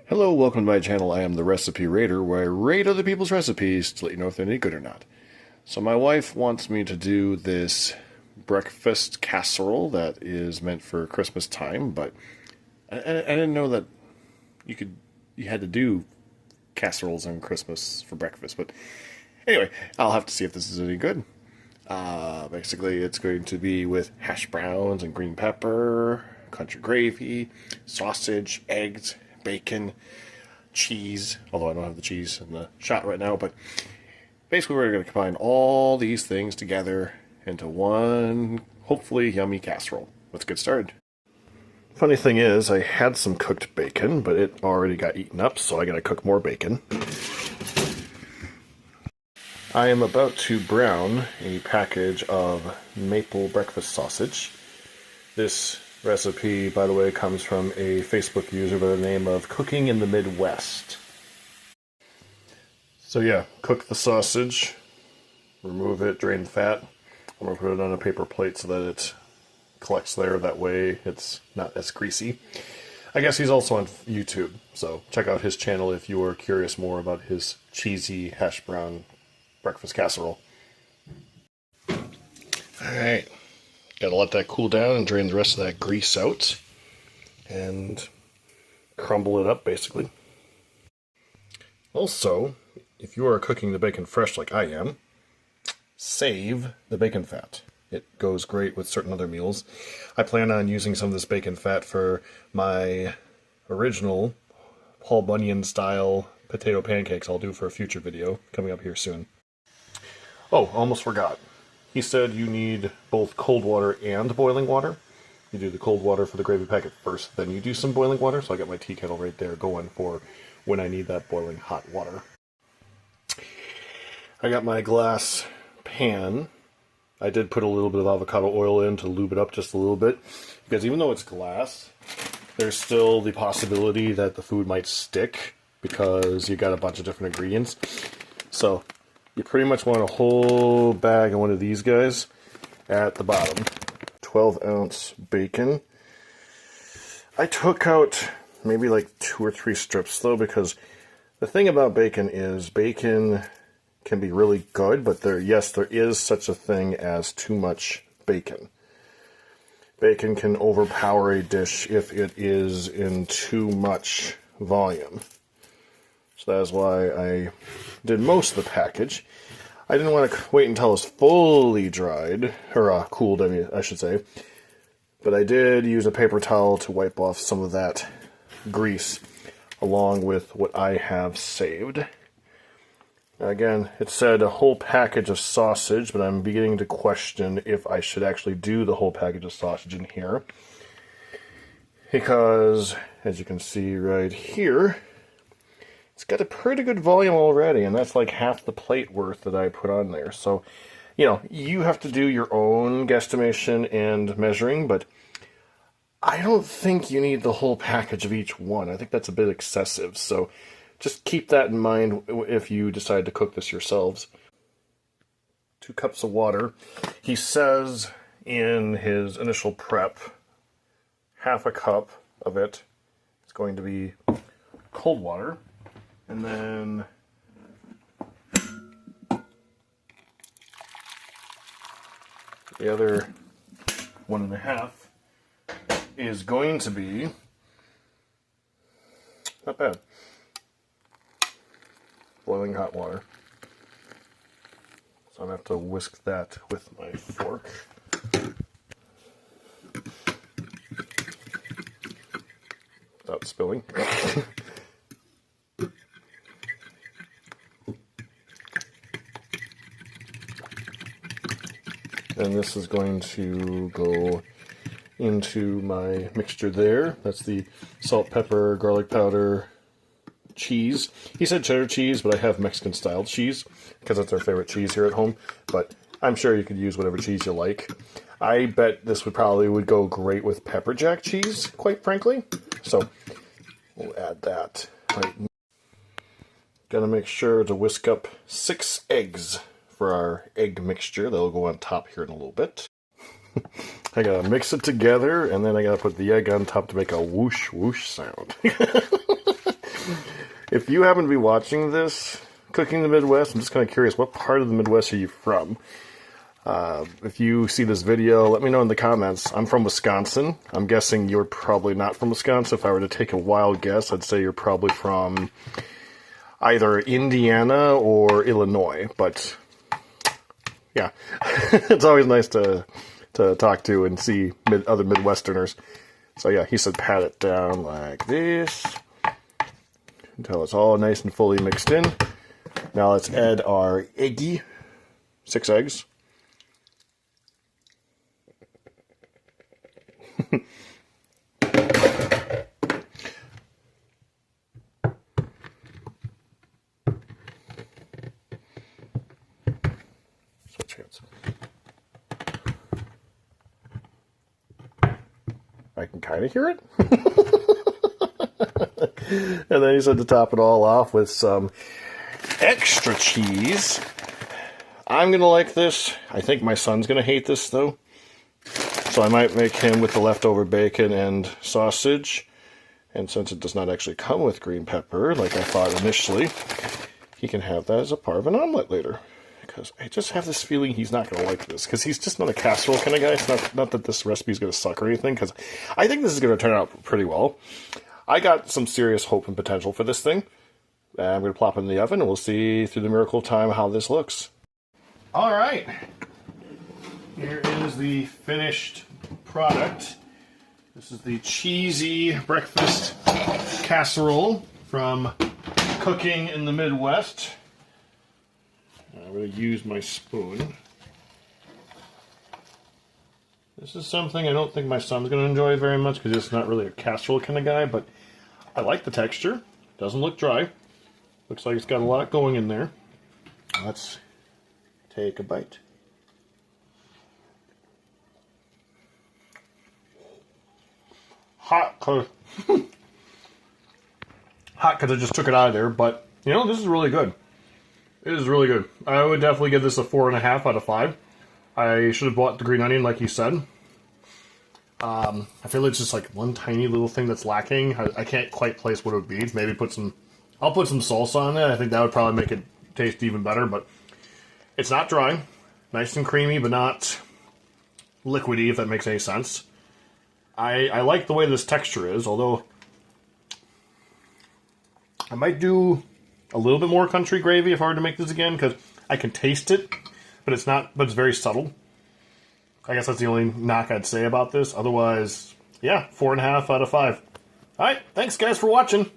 Hello, welcome to my channel. I am the Recipe Rater, where I rate other people's recipes to let you know if they're any good or not. So my wife wants me to do this breakfast casserole that is meant for Christmas time, but I didn't know that you had to do casseroles on Christmas for breakfast. But anyway, I'll have to see if this is any good. Basically, it's going to be with hash browns and green pepper, country gravy, sausage, eggs, bacon, cheese, although I don't have the cheese in the shot right now, but basically we're going to combine all these things together into one, hopefully yummy casserole. Let's get started. Funny thing is, I had some cooked bacon, but it already got eaten up, so I got to cook more bacon. I am about to brown a package of maple breakfast sausage. This recipe, by the way, comes from a Facebook user by the name of Cooking in the Midwest. So yeah, cook the sausage, remove it, drain the fat. I'm going to put it on a paper plate so that it collects there. That way it's not as greasy. I guess he's also on YouTube, so check out his channel if you are curious more about his cheesy hash brown breakfast casserole. Alright. Gotta let that cool down and drain the rest of that grease out. And crumble it up, basically. Also, if you are cooking the bacon fresh like I am, save the bacon fat. It goes great with certain other meals. I plan on using some of this bacon fat for my original Paul Bunyan style potato pancakes I'll do for a future video coming up here soon. Oh, almost forgot. He said you need both cold water and boiling water. You do the cold water for the gravy packet first, then you do some boiling water. So I got my tea kettle right there going for when I need that boiling hot water. I got my glass pan. I did put a little bit of avocado oil in to lube it up just a little bit, because even though it's glass, there's still the possibility that the food might stick because you got a bunch of different ingredients. So you pretty much want a whole bag of one of these guys at the bottom. 12-ounce bacon. I took out maybe like 2 or 3 strips though, because the thing about bacon is bacon can be really good, but there is such a thing as too much bacon. Bacon can overpower a dish if it is in too much volume. So that's why I did most of the package. I didn't want to wait until it was fully dried, or cooled, I should say. But I did use a paper towel to wipe off some of that grease, along with what I have saved. Again, it said a whole package of sausage, but I'm beginning to question if I should actually do the whole package of sausage in here. Because, as you can see right here, it's got a pretty good volume already, and that's like half the plate worth that I put on there. So, you know, you have to do your own guesstimation and measuring, but I don't think you need the whole package of each one. I think that's a bit excessive, so just keep that in mind if you decide to cook this yourselves. 2 cups of water. He says in his initial prep, half a cup of it is going to be cold water. And then the other 1.5 is going to be, not bad, boiling hot water. So I'm going to have to whisk that with my fork. Without spilling. And this is going to go into my mixture there. That's the salt, pepper, garlic powder, cheese. He said cheddar cheese, but I have Mexican style cheese because that's our favorite cheese here at home. But I'm sure you could use whatever cheese you like. I bet this would go great with pepper jack cheese, quite frankly. So we'll add that right now. Gotta make sure to whisk up 6 eggs for our egg mixture. That'll go on top here in a little bit. I gotta mix it together, and then I gotta put the egg on top to make a whoosh whoosh sound. If you happen to be watching this, Cooking in the Midwest, I'm just kind of curious, what part of the Midwest are you from? If you see this video, let me know in the comments. I'm from Wisconsin. I'm guessing you're probably not from Wisconsin. If I were to take a wild guess, I'd say you're probably from either Indiana or Illinois. But yeah, it's always nice to talk to and see other Midwesterners. So yeah, he said pat it down like this until it's all nice and fully mixed in. Now let's add our eggy, 6 eggs. Switch hands. I can kind of hear it. And then he said to top it all off with some extra cheese. I'm going to like this. I think my son's going to hate this, though. So I might make him with the leftover bacon and sausage. And since it does not actually come with green pepper, like I thought initially, he can have that as a part of an omelet later. Because I just have this feeling he's not going to like this. Because he's just not a casserole kind of guy. It's not that this recipe is going to suck or anything. Because I think this is going to turn out pretty well. I got some serious hope and potential for this thing. I'm going to plop it in the oven, and we'll see through the miracle of time how this looks. All right. Here is the finished product. This is the cheesy breakfast casserole from Cooking in the Midwest. I'm going to use my spoon. This is something I don't think my son's going to enjoy very much because he's not really a casserole kind of guy, but I like the texture. Doesn't look dry. Looks like it's got a lot going in there. Let's take a bite. Hot because I just took it out of there, but you know, this is really good. It is really good. I would definitely give this a 4.5 out of 5. I should have bought the green onion like you said. I feel it's just like one tiny little thing that's lacking. I can't quite place what it would be. Maybe I'll put some salsa on it. I think that would probably make it taste even better, but it's not dry. Nice and creamy, but not liquidy, if that makes any sense. I like the way this texture is, although I might do a little bit more country gravy if I were to make this again, because I can taste it, but it's very subtle. I guess that's the only knock I'd say about this. Otherwise, yeah, 4.5 out of 5. Alright, thanks guys for watching.